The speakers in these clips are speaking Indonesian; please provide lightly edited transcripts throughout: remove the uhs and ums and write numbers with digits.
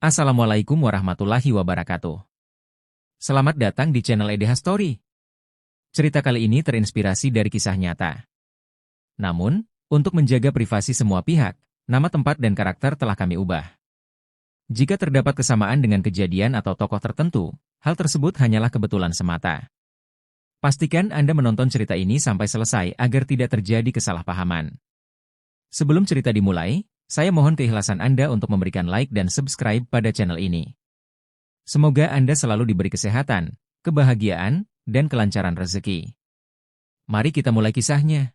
Assalamualaikum warahmatullahi wabarakatuh. Selamat datang di channel EDH Story. Cerita kali ini terinspirasi dari kisah nyata. Namun, untuk menjaga privasi semua pihak, nama tempat dan karakter telah kami ubah. Jika terdapat kesamaan dengan kejadian atau tokoh tertentu, hal tersebut hanyalah kebetulan semata. Pastikan Anda menonton cerita ini sampai selesai agar tidak terjadi kesalahpahaman. Sebelum cerita dimulai, saya mohon keikhlasan Anda untuk memberikan like dan subscribe pada channel ini. Semoga Anda selalu diberi kesehatan, kebahagiaan, dan kelancaran rezeki. Mari kita mulai kisahnya.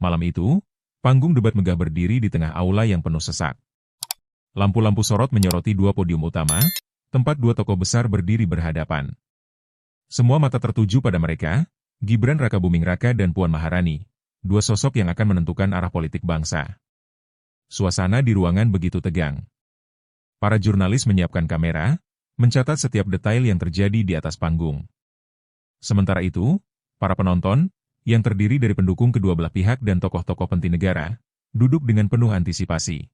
Malam itu, panggung debat megah berdiri di tengah aula yang penuh sesak. Lampu-lampu sorot menyoroti dua podium utama, tempat dua tokoh besar berdiri berhadapan. Semua mata tertuju pada mereka, Gibran Rakabuming Raka dan Puan Maharani, dua sosok yang akan menentukan arah politik bangsa. Suasana di ruangan begitu tegang. Para jurnalis menyiapkan kamera, mencatat setiap detail yang terjadi di atas panggung. Sementara itu, para penonton, yang terdiri dari pendukung kedua belah pihak dan tokoh-tokoh penting negara, duduk dengan penuh antisipasi.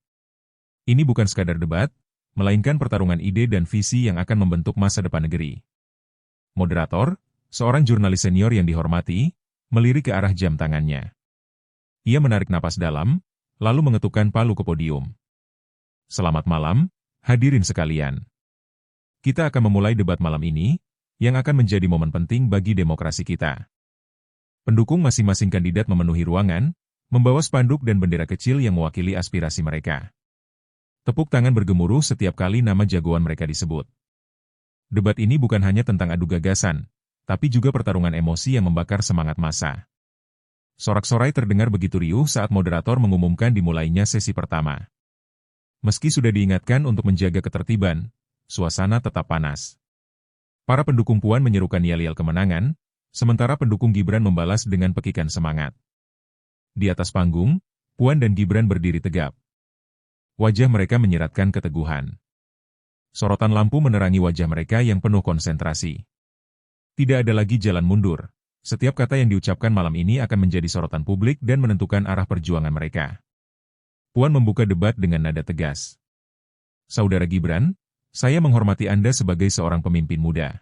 Ini bukan sekadar debat, melainkan pertarungan ide dan visi yang akan membentuk masa depan negeri. Moderator, seorang jurnalis senior yang dihormati, melirik ke arah jam tangannya. Ia menarik napas dalam, lalu mengetukkan palu ke podium. Selamat malam, hadirin sekalian. Kita akan memulai debat malam ini, yang akan menjadi momen penting bagi demokrasi kita. Pendukung masing-masing kandidat memenuhi ruangan, membawa spanduk dan bendera kecil yang mewakili aspirasi mereka. Tepuk tangan bergemuruh setiap kali nama jagoan mereka disebut. Debat ini bukan hanya tentang adu gagasan, tapi juga pertarungan emosi yang membakar semangat massa. Sorak-sorai terdengar begitu riuh saat moderator mengumumkan dimulainya sesi pertama. Meski sudah diingatkan untuk menjaga ketertiban, suasana tetap panas. Para pendukung Puan menyerukan yel-yel kemenangan, sementara pendukung Gibran membalas dengan pekikan semangat. Di atas panggung, Puan dan Gibran berdiri tegap. Wajah mereka menyiratkan keteguhan. Sorotan lampu menerangi wajah mereka yang penuh konsentrasi. Tidak ada lagi jalan mundur. Setiap kata yang diucapkan malam ini akan menjadi sorotan publik dan menentukan arah perjuangan mereka. Puan membuka debat dengan nada tegas. Saudara Gibran, saya menghormati Anda sebagai seorang pemimpin muda.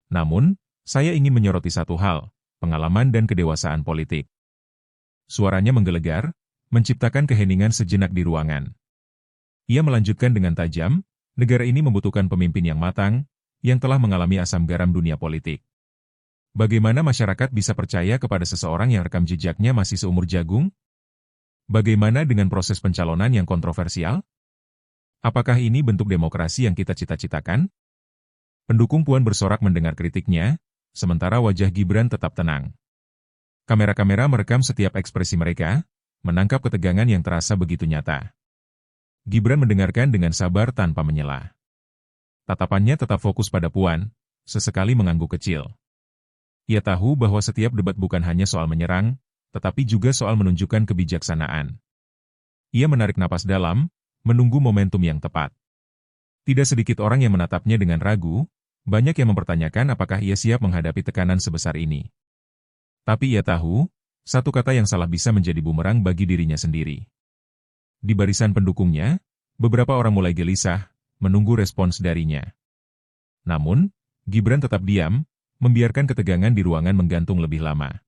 Namun, saya ingin menyoroti satu hal, pengalaman dan kedewasaan politik. Suaranya menggelegar, menciptakan keheningan sejenak di ruangan. Ia melanjutkan dengan tajam, negara ini membutuhkan pemimpin yang matang, yang telah mengalami asam garam dunia politik. Bagaimana masyarakat bisa percaya kepada seseorang yang rekam jejaknya masih seumur jagung? Bagaimana dengan proses pencalonan yang kontroversial? Apakah ini bentuk demokrasi yang kita cita-citakan? Pendukung Puan bersorak mendengar kritiknya, sementara wajah Gibran tetap tenang. Kamera-kamera merekam setiap ekspresi mereka, menangkap ketegangan yang terasa begitu nyata. Gibran mendengarkan dengan sabar tanpa menyela. Tatapannya tetap fokus pada Puan, sesekali mengangguk kecil. Ia tahu bahwa setiap debat bukan hanya soal menyerang, tetapi juga soal menunjukkan kebijaksanaan. Ia menarik napas dalam, menunggu momentum yang tepat. Tidak sedikit orang yang menatapnya dengan ragu, banyak yang mempertanyakan apakah ia siap menghadapi tekanan sebesar ini. Tapi ia tahu, satu kata yang salah bisa menjadi bumerang bagi dirinya sendiri. Di barisan pendukungnya, beberapa orang mulai gelisah, menunggu respons darinya. Namun, Gibran tetap diam, membiarkan ketegangan di ruangan menggantung lebih lama.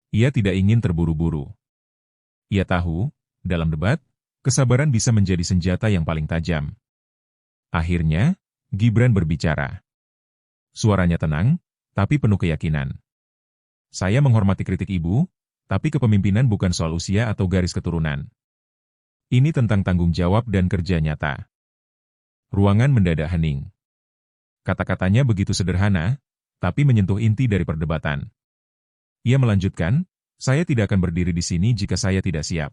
Ia tidak ingin terburu-buru. Ia tahu, dalam debat, kesabaran bisa menjadi senjata yang paling tajam. Akhirnya, Gibran berbicara. Suaranya tenang, tapi penuh keyakinan. Saya menghormati kritik Ibu, tapi kepemimpinan bukan soal usia atau garis keturunan. Ini tentang tanggung jawab dan kerja nyata. Ruangan mendadak hening. Kata-katanya begitu sederhana, tapi menyentuh inti dari perdebatan. Ia melanjutkan, saya tidak akan berdiri di sini jika saya tidak siap.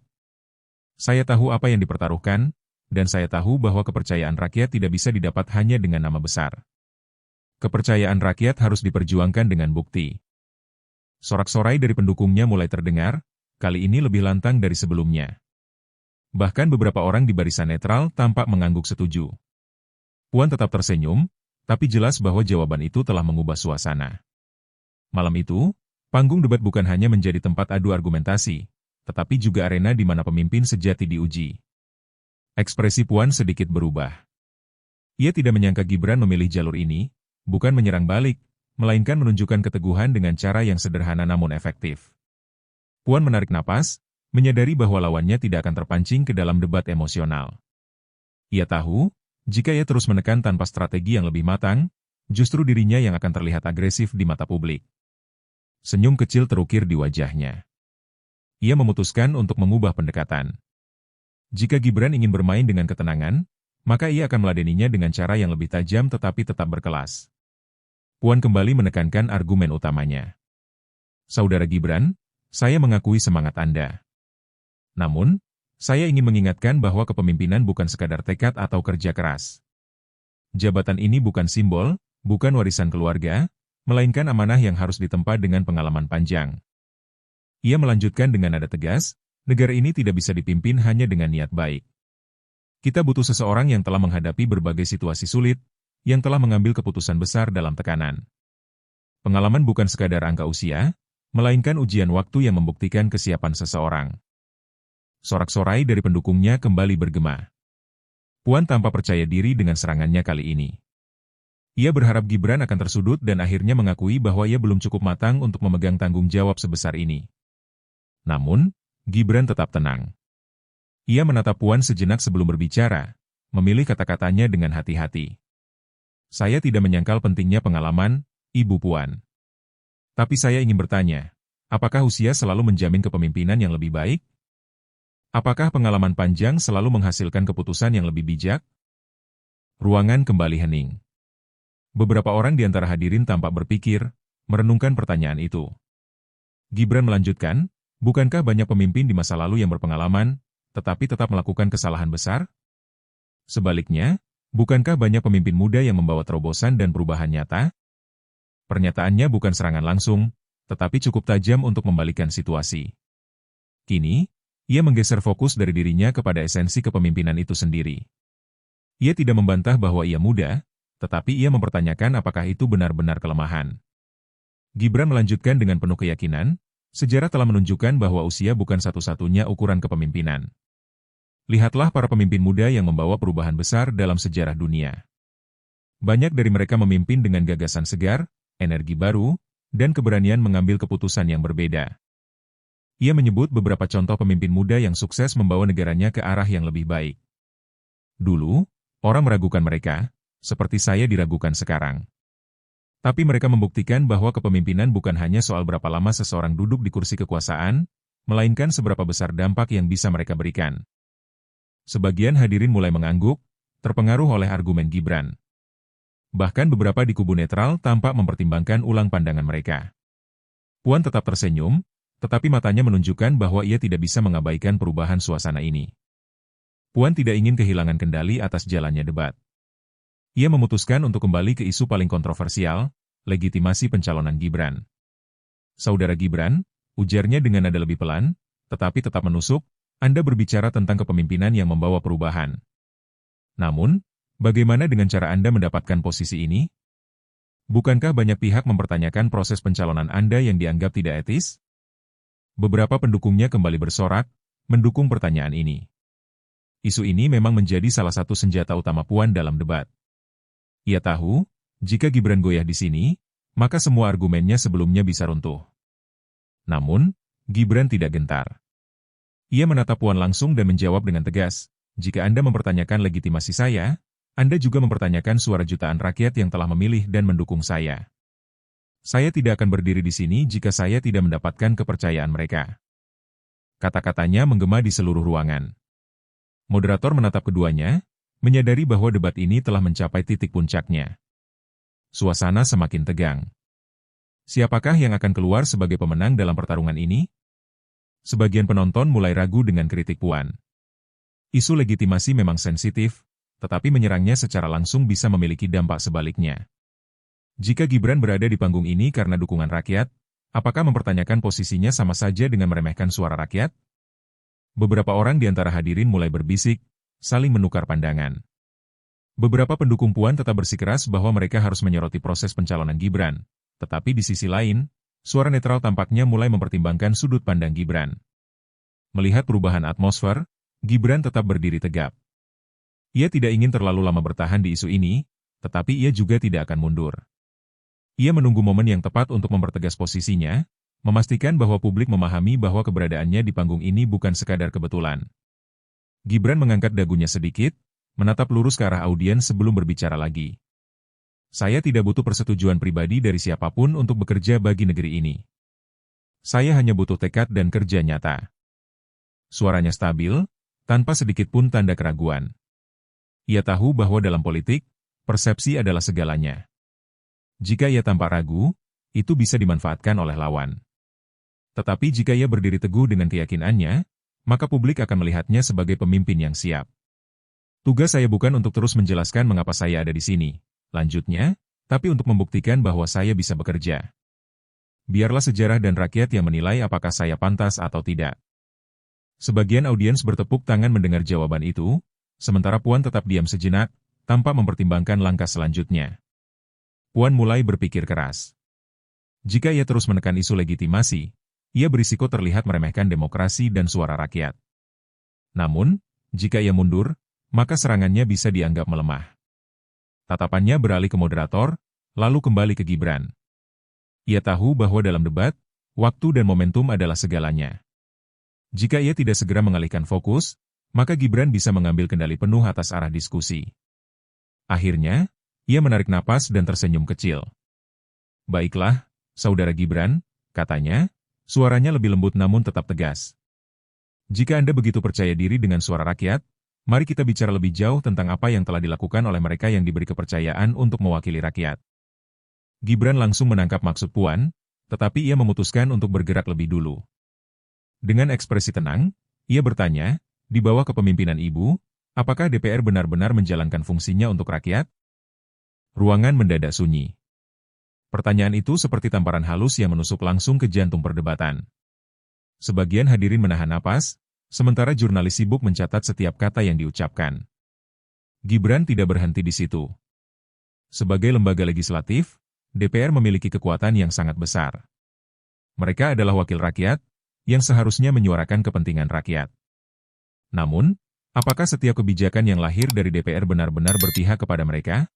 Saya tahu apa yang dipertaruhkan, dan saya tahu bahwa kepercayaan rakyat tidak bisa didapat hanya dengan nama besar. Kepercayaan rakyat harus diperjuangkan dengan bukti. Sorak-sorai dari pendukungnya mulai terdengar, kali ini lebih lantang dari sebelumnya. Bahkan beberapa orang di barisan netral tampak mengangguk setuju. Puan tetap tersenyum, tapi jelas bahwa jawaban itu telah mengubah suasana. Malam itu, panggung debat bukan hanya menjadi tempat adu argumentasi, tetapi juga arena di mana pemimpin sejati diuji. Ekspresi Puan sedikit berubah. Ia tidak menyangka Gibran memilih jalur ini, bukan menyerang balik, melainkan menunjukkan keteguhan dengan cara yang sederhana namun efektif. Puan menarik napas, menyadari bahwa lawannya tidak akan terpancing ke dalam debat emosional. Ia tahu, jika ia terus menekan tanpa strategi yang lebih matang, justru dirinya yang akan terlihat agresif di mata publik. Senyum kecil terukir di wajahnya. Ia memutuskan untuk mengubah pendekatan. Jika Gibran ingin bermain dengan ketenangan, maka ia akan meladeninya dengan cara yang lebih tajam tetapi tetap berkelas. Puan kembali menekankan argumen utamanya. Saudara Gibran, saya mengakui semangat Anda. Namun, saya ingin mengingatkan bahwa kepemimpinan bukan sekadar tekad atau kerja keras. Jabatan ini bukan simbol, bukan warisan keluarga, melainkan amanah yang harus ditempa dengan pengalaman panjang. Ia melanjutkan dengan nada tegas, negara ini tidak bisa dipimpin hanya dengan niat baik. Kita butuh seseorang yang telah menghadapi berbagai situasi sulit, yang telah mengambil keputusan besar dalam tekanan. Pengalaman bukan sekadar angka usia, melainkan ujian waktu yang membuktikan kesiapan seseorang. Sorak-sorai dari pendukungnya kembali bergema. Puan tampak percaya diri dengan serangannya kali ini. Ia berharap Gibran akan tersudut dan akhirnya mengakui bahwa ia belum cukup matang untuk memegang tanggung jawab sebesar ini. Namun, Gibran tetap tenang. Ia menatap Puan sejenak sebelum berbicara, memilih kata-katanya dengan hati-hati. Saya tidak menyangkal pentingnya pengalaman, Ibu Puan. Tapi saya ingin bertanya, apakah usia selalu menjamin kepemimpinan yang lebih baik? Apakah pengalaman panjang selalu menghasilkan keputusan yang lebih bijak? Ruangan kembali hening. Beberapa orang di antara hadirin tampak berpikir, merenungkan pertanyaan itu. Gibran melanjutkan, bukankah banyak pemimpin di masa lalu yang berpengalaman, tetapi tetap melakukan kesalahan besar? Sebaliknya, bukankah banyak pemimpin muda yang membawa terobosan dan perubahan nyata? Pernyataannya bukan serangan langsung, tetapi cukup tajam untuk membalikan situasi. Kini, ia menggeser fokus dari dirinya kepada esensi kepemimpinan itu sendiri. Ia tidak membantah bahwa ia muda, tetapi ia mempertanyakan apakah itu benar-benar kelemahan. Gibran melanjutkan dengan penuh keyakinan, sejarah telah menunjukkan bahwa usia bukan satu-satunya ukuran kepemimpinan. Lihatlah para pemimpin muda yang membawa perubahan besar dalam sejarah dunia. Banyak dari mereka memimpin dengan gagasan segar, energi baru, dan keberanian mengambil keputusan yang berbeda. Ia menyebut beberapa contoh pemimpin muda yang sukses membawa negaranya ke arah yang lebih baik. Dulu, orang meragukan mereka, seperti saya diragukan sekarang. Tapi mereka membuktikan bahwa kepemimpinan bukan hanya soal berapa lama seseorang duduk di kursi kekuasaan, melainkan seberapa besar dampak yang bisa mereka berikan. Sebagian hadirin mulai mengangguk, terpengaruh oleh argumen Gibran. Bahkan beberapa di kubu netral tampak mempertimbangkan ulang pandangan mereka. Puan tetap tersenyum, tetapi matanya menunjukkan bahwa ia tidak bisa mengabaikan perubahan suasana ini. Puan tidak ingin kehilangan kendali atas jalannya debat. Ia memutuskan untuk kembali ke isu paling kontroversial, legitimasi pencalonan Gibran. Saudara Gibran, ujarnya dengan nada lebih pelan, tetapi tetap menusuk, Anda berbicara tentang kepemimpinan yang membawa perubahan. Namun, bagaimana dengan cara Anda mendapatkan posisi ini? Bukankah banyak pihak mempertanyakan proses pencalonan Anda yang dianggap tidak etis? Beberapa pendukungnya kembali bersorak, mendukung pertanyaan ini. Isu ini memang menjadi salah satu senjata utama Puan dalam debat. Ia tahu, jika Gibran goyah di sini, maka semua argumennya sebelumnya bisa runtuh. Namun, Gibran tidak gentar. Ia menatap Puan langsung dan menjawab dengan tegas, jika Anda mempertanyakan legitimasi saya, Anda juga mempertanyakan suara jutaan rakyat yang telah memilih dan mendukung saya. Saya tidak akan berdiri di sini jika saya tidak mendapatkan kepercayaan mereka. Kata-katanya menggema di seluruh ruangan. Moderator menatap keduanya, menyadari bahwa debat ini telah mencapai titik puncaknya. Suasana semakin tegang. Siapakah yang akan keluar sebagai pemenang dalam pertarungan ini? Sebagian penonton mulai ragu dengan kritik Puan. Isu legitimasi memang sensitif, tetapi menyerangnya secara langsung bisa memiliki dampak sebaliknya. Jika Gibran berada di panggung ini karena dukungan rakyat, apakah mempertanyakan posisinya sama saja dengan meremehkan suara rakyat? Beberapa orang di antara hadirin mulai berbisik, saling menukar pandangan. Beberapa pendukung Puan tetap bersikeras bahwa mereka harus menyoroti proses pencalonan Gibran, tetapi di sisi lain, suara netral tampaknya mulai mempertimbangkan sudut pandang Gibran. Melihat perubahan atmosfer, Gibran tetap berdiri tegap. Ia tidak ingin terlalu lama bertahan di isu ini, tetapi ia juga tidak akan mundur. Ia menunggu momen yang tepat untuk mempertegas posisinya, memastikan bahwa publik memahami bahwa keberadaannya di panggung ini bukan sekadar kebetulan. Gibran mengangkat dagunya sedikit, menatap lurus ke arah audiens sebelum berbicara lagi. Saya tidak butuh persetujuan pribadi dari siapapun untuk bekerja bagi negeri ini. Saya hanya butuh tekad dan kerja nyata. Suaranya stabil, tanpa sedikit pun tanda keraguan. Ia tahu bahwa dalam politik, persepsi adalah segalanya. Jika ia tampak ragu, itu bisa dimanfaatkan oleh lawan. Tetapi jika ia berdiri teguh dengan keyakinannya, maka publik akan melihatnya sebagai pemimpin yang siap. Tugas saya bukan untuk terus menjelaskan mengapa saya ada di sini, lanjutnya, tapi untuk membuktikan bahwa saya bisa bekerja. Biarlah sejarah dan rakyat yang menilai apakah saya pantas atau tidak. Sebagian audiens bertepuk tangan mendengar jawaban itu, sementara Puan tetap diam sejenak, tanpa mempertimbangkan langkah selanjutnya. Puan mulai berpikir keras. Jika ia terus menekan isu legitimasi, ia berisiko terlihat meremehkan demokrasi dan suara rakyat. Namun, jika ia mundur, maka serangannya bisa dianggap melemah. Tatapannya beralih ke moderator, lalu kembali ke Gibran. Ia tahu bahwa dalam debat, waktu dan momentum adalah segalanya. Jika ia tidak segera mengalihkan fokus, maka Gibran bisa mengambil kendali penuh atas arah diskusi. Akhirnya, ia menarik napas dan tersenyum kecil. Baiklah, Saudara Gibran, katanya, suaranya lebih lembut namun tetap tegas. Jika Anda begitu percaya diri dengan suara rakyat, mari kita bicara lebih jauh tentang apa yang telah dilakukan oleh mereka yang diberi kepercayaan untuk mewakili rakyat. Gibran langsung menangkap maksud Puan, tetapi ia memutuskan untuk bergerak lebih dulu. Dengan ekspresi tenang, ia bertanya, di bawah kepemimpinan Ibu, apakah DPR benar-benar menjalankan fungsinya untuk rakyat? Ruangan mendadak sunyi. Pertanyaan itu seperti tamparan halus yang menusuk langsung ke jantung perdebatan. Sebagian hadirin menahan napas, sementara jurnalis sibuk mencatat setiap kata yang diucapkan. Gibran tidak berhenti di situ. Sebagai lembaga legislatif, DPR memiliki kekuatan yang sangat besar. Mereka adalah wakil rakyat, yang seharusnya menyuarakan kepentingan rakyat. Namun, apakah setiap kebijakan yang lahir dari DPR benar-benar berpihak kepada mereka?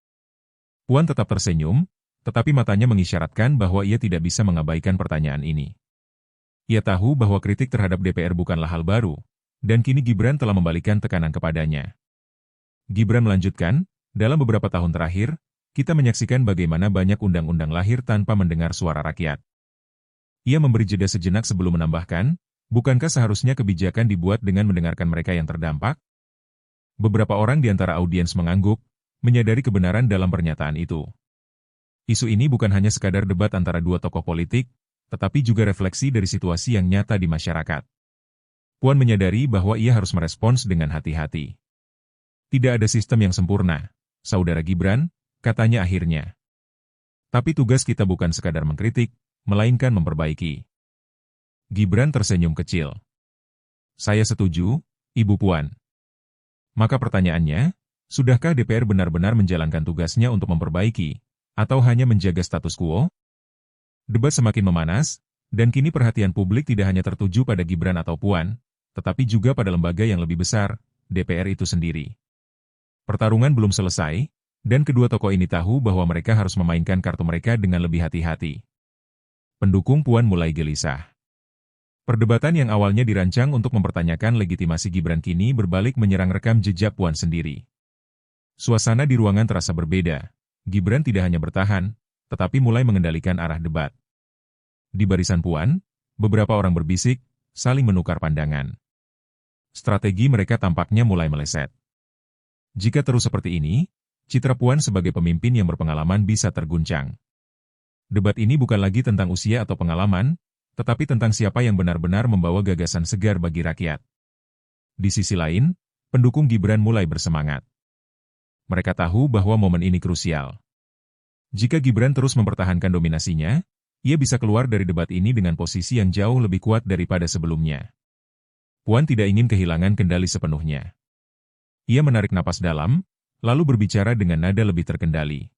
Puan tetap tersenyum, tetapi matanya mengisyaratkan bahwa ia tidak bisa mengabaikan pertanyaan ini. Ia tahu bahwa kritik terhadap DPR bukanlah hal baru, dan kini Gibran telah membalikan tekanan kepadanya. Gibran melanjutkan, dalam beberapa tahun terakhir, kita menyaksikan bagaimana banyak undang-undang lahir tanpa mendengar suara rakyat. Ia memberi jeda sejenak sebelum menambahkan, bukankah seharusnya kebijakan dibuat dengan mendengarkan mereka yang terdampak? Beberapa orang di antara audiens mengangguk, menyadari kebenaran dalam pernyataan itu. Isu ini bukan hanya sekadar debat antara dua tokoh politik, tetapi juga refleksi dari situasi yang nyata di masyarakat. Puan menyadari bahwa ia harus merespons dengan hati-hati. Tidak ada sistem yang sempurna, Saudara Gibran, katanya akhirnya. Tapi tugas kita bukan sekadar mengkritik, melainkan memperbaiki. Gibran tersenyum kecil. Saya setuju, Ibu Puan. Maka pertanyaannya, sudahkah DPR benar-benar menjalankan tugasnya untuk memperbaiki, atau hanya menjaga status quo? Debat semakin memanas, dan kini perhatian publik tidak hanya tertuju pada Gibran atau Puan, tetapi juga pada lembaga yang lebih besar, DPR itu sendiri. Pertarungan belum selesai, dan kedua tokoh ini tahu bahwa mereka harus memainkan kartu mereka dengan lebih hati-hati. Pendukung Puan mulai gelisah. Perdebatan yang awalnya dirancang untuk mempertanyakan legitimasi Gibran kini berbalik menyerang rekam jejak Puan sendiri. Suasana di ruangan terasa berbeda. Gibran tidak hanya bertahan, tetapi mulai mengendalikan arah debat. Di barisan Puan, beberapa orang berbisik, saling menukar pandangan. Strategi mereka tampaknya mulai meleset. Jika terus seperti ini, citra Puan sebagai pemimpin yang berpengalaman bisa terguncang. Debat ini bukan lagi tentang usia atau pengalaman, tetapi tentang siapa yang benar-benar membawa gagasan segar bagi rakyat. Di sisi lain, pendukung Gibran mulai bersemangat. Mereka tahu bahwa momen ini krusial. Jika Gibran terus mempertahankan dominasinya, ia bisa keluar dari debat ini dengan posisi yang jauh lebih kuat daripada sebelumnya. Puan tidak ingin kehilangan kendali sepenuhnya. Ia menarik napas dalam, lalu berbicara dengan nada lebih terkendali.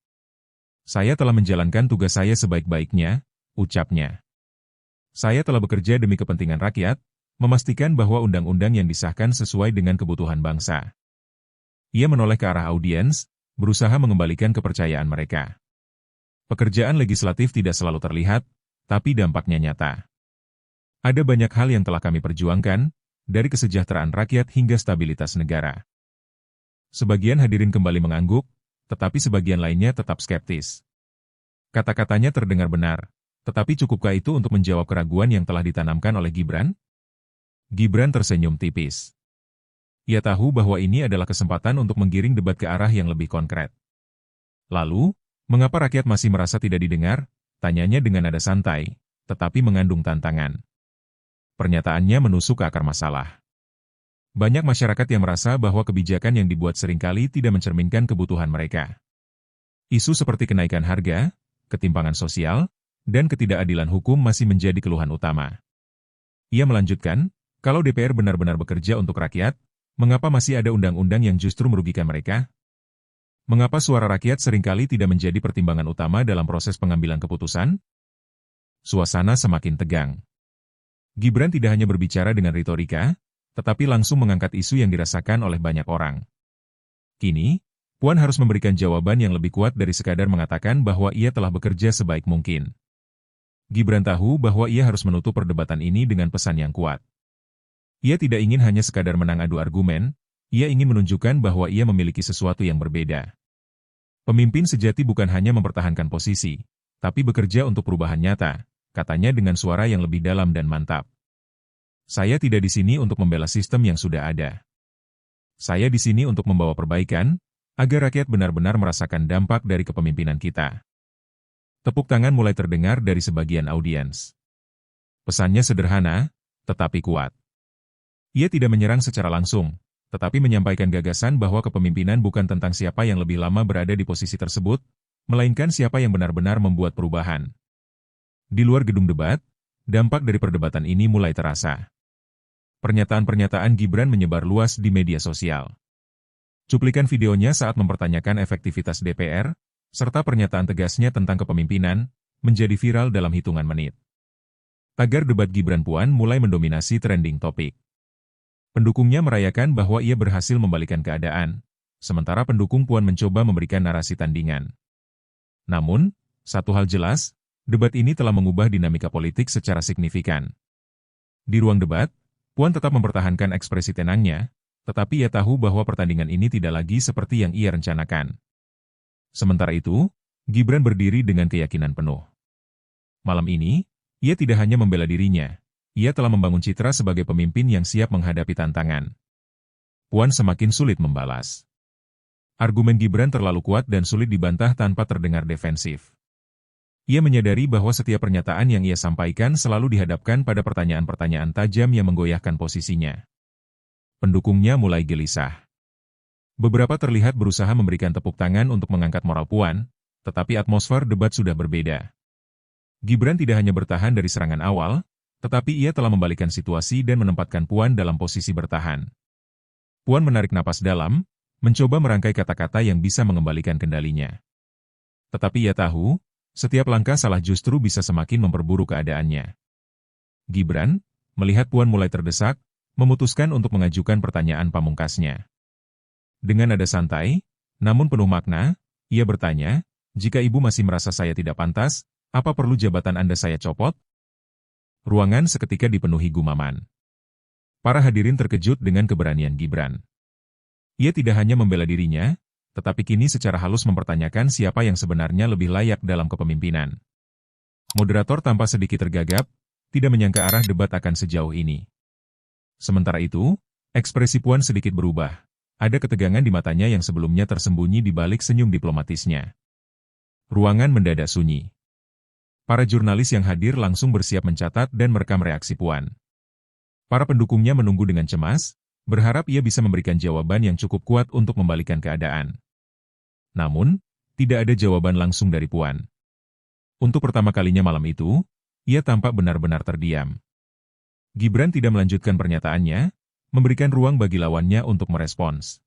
Saya telah menjalankan tugas saya sebaik-baiknya, ucapnya. Saya telah bekerja demi kepentingan rakyat, memastikan bahwa undang-undang yang disahkan sesuai dengan kebutuhan bangsa. Ia menoleh ke arah audiens, berusaha mengembalikan kepercayaan mereka. Pekerjaan legislatif tidak selalu terlihat, tapi dampaknya nyata. Ada banyak hal yang telah kami perjuangkan, dari kesejahteraan rakyat hingga stabilitas negara. Sebagian hadirin kembali mengangguk, tetapi sebagian lainnya tetap skeptis. Kata-katanya terdengar benar, tetapi cukupkah itu untuk menjawab keraguan yang telah ditanamkan oleh Gibran? Gibran tersenyum tipis. Ia tahu bahwa ini adalah kesempatan untuk menggiring debat ke arah yang lebih konkret. Lalu, mengapa rakyat masih merasa tidak didengar? Tanyanya dengan nada santai, tetapi mengandung tantangan. Pernyataannya menusuk ke akar masalah. Banyak masyarakat yang merasa bahwa kebijakan yang dibuat seringkali tidak mencerminkan kebutuhan mereka. Isu seperti kenaikan harga, ketimpangan sosial, dan ketidakadilan hukum masih menjadi keluhan utama. Ia melanjutkan, kalau DPR benar-benar bekerja untuk rakyat, mengapa masih ada undang-undang yang justru merugikan mereka? Mengapa suara rakyat seringkali tidak menjadi pertimbangan utama dalam proses pengambilan keputusan? Suasana semakin tegang. Gibran tidak hanya berbicara dengan retorika, tetapi langsung mengangkat isu yang dirasakan oleh banyak orang. Kini, Puan harus memberikan jawaban yang lebih kuat dari sekadar mengatakan bahwa ia telah bekerja sebaik mungkin. Gibran tahu bahwa ia harus menutup perdebatan ini dengan pesan yang kuat. Ia tidak ingin hanya sekadar menang adu argumen, ia ingin menunjukkan bahwa ia memiliki sesuatu yang berbeda. Pemimpin sejati bukan hanya mempertahankan posisi, tapi bekerja untuk perubahan nyata, katanya dengan suara yang lebih dalam dan mantap. Saya tidak di sini untuk membela sistem yang sudah ada. Saya di sini untuk membawa perbaikan, agar rakyat benar-benar merasakan dampak dari kepemimpinan kita. Tepuk tangan mulai terdengar dari sebagian audiens. Pesannya sederhana, tetapi kuat. Ia tidak menyerang secara langsung, tetapi menyampaikan gagasan bahwa kepemimpinan bukan tentang siapa yang lebih lama berada di posisi tersebut, melainkan siapa yang benar-benar membuat perubahan. Di luar gedung debat, dampak dari perdebatan ini mulai terasa. Pernyataan-pernyataan Gibran menyebar luas di media sosial. Cuplikan videonya saat mempertanyakan efektivitas DPR, serta pernyataan tegasnya tentang kepemimpinan, menjadi viral dalam hitungan menit. Tagar debat Gibran-Puan mulai mendominasi trending topik. Pendukungnya merayakan bahwa ia berhasil membalikan keadaan, sementara pendukung Puan mencoba memberikan narasi tandingan. Namun, satu hal jelas, debat ini telah mengubah dinamika politik secara signifikan. Di ruang debat, Puan tetap mempertahankan ekspresi tenangnya, tetapi ia tahu bahwa pertandingan ini tidak lagi seperti yang ia rencanakan. Sementara itu, Gibran berdiri dengan keyakinan penuh. Malam ini, ia tidak hanya membela dirinya, ia telah membangun citra sebagai pemimpin yang siap menghadapi tantangan. Puan semakin sulit membalas. Argumen Gibran terlalu kuat dan sulit dibantah tanpa terdengar defensif. Ia menyadari bahwa setiap pernyataan yang ia sampaikan selalu dihadapkan pada pertanyaan-pertanyaan tajam yang menggoyahkan posisinya. Pendukungnya mulai gelisah. Beberapa terlihat berusaha memberikan tepuk tangan untuk mengangkat moral Puan, tetapi atmosfer debat sudah berbeda. Gibran tidak hanya bertahan dari serangan awal, tetapi ia telah membalikkan situasi dan menempatkan Puan dalam posisi bertahan. Puan menarik napas dalam, mencoba merangkai kata-kata yang bisa mengembalikan kendalinya. Tetapi ia tahu, setiap langkah salah justru bisa semakin memperburuk keadaannya. Gibran, melihat Puan mulai terdesak, memutuskan untuk mengajukan pertanyaan pamungkasnya. Dengan nada santai, namun penuh makna, ia bertanya, "Jika Ibu masih merasa saya tidak pantas, apa perlu jabatan Anda saya copot?" Ruangan seketika dipenuhi gumaman. Para hadirin terkejut dengan keberanian Gibran. Ia tidak hanya membela dirinya, tetapi kini secara halus mempertanyakan siapa yang sebenarnya lebih layak dalam kepemimpinan. Moderator tanpa sedikit tergagap, tidak menyangka arah debat akan sejauh ini. Sementara itu, ekspresi Puan sedikit berubah. Ada ketegangan di matanya yang sebelumnya tersembunyi di balik senyum diplomatisnya. Ruangan mendadak sunyi. Para jurnalis yang hadir langsung bersiap mencatat dan merekam reaksi Puan. Para pendukungnya menunggu dengan cemas, berharap ia bisa memberikan jawaban yang cukup kuat untuk membalikan keadaan. Namun, tidak ada jawaban langsung dari Puan. Untuk pertama kalinya malam itu, ia tampak benar-benar terdiam. Gibran tidak melanjutkan pernyataannya, memberikan ruang bagi lawannya untuk merespons.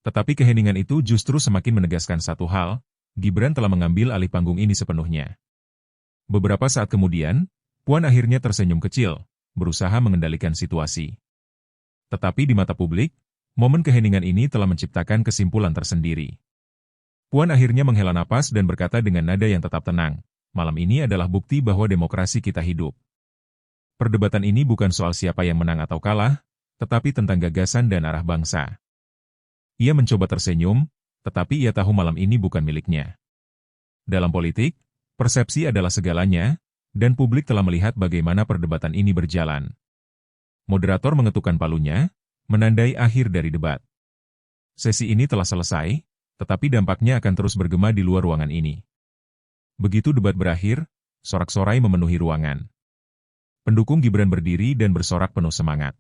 Tetapi keheningan itu justru semakin menegaskan satu hal, Gibran telah mengambil alih panggung ini sepenuhnya. Beberapa saat kemudian, Puan akhirnya tersenyum kecil, berusaha mengendalikan situasi. Tetapi di mata publik, Momen keheningan ini telah menciptakan kesimpulan tersendiri. Puan akhirnya menghela napas dan berkata dengan nada yang tetap tenang, malam ini adalah bukti bahwa demokrasi kita hidup. Perdebatan ini bukan soal siapa yang menang atau kalah, tetapi tentang gagasan dan arah bangsa. Ia mencoba tersenyum, tetapi ia tahu malam ini bukan miliknya. Dalam politik, persepsi adalah segalanya, dan publik telah melihat bagaimana perdebatan ini berjalan. Moderator mengetukkan palunya, menandai akhir dari debat. Sesi ini telah selesai, tetapi dampaknya akan terus bergema di luar ruangan ini. Begitu debat berakhir, sorak-sorai memenuhi ruangan. Pendukung Gibran berdiri dan bersorak penuh semangat.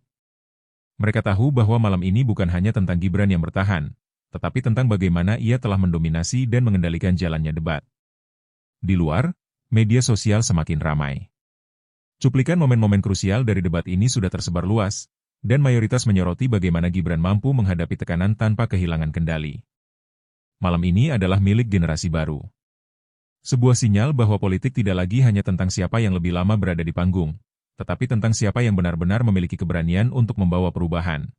Mereka tahu bahwa malam ini bukan hanya tentang Gibran yang bertahan, tetapi tentang bagaimana ia telah mendominasi dan mengendalikan jalannya debat. Di luar, media sosial semakin ramai. Cuplikan momen-momen krusial dari debat ini sudah tersebar luas, dan mayoritas menyoroti bagaimana Gibran mampu menghadapi tekanan tanpa kehilangan kendali. Malam ini adalah milik generasi baru. Sebuah sinyal bahwa politik tidak lagi hanya tentang siapa yang lebih lama berada di panggung, tetapi tentang siapa yang benar-benar memiliki keberanian untuk membawa perubahan.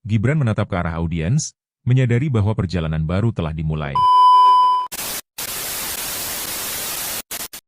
Gibran menatap ke arah audiens, menyadari bahwa perjalanan baru telah dimulai.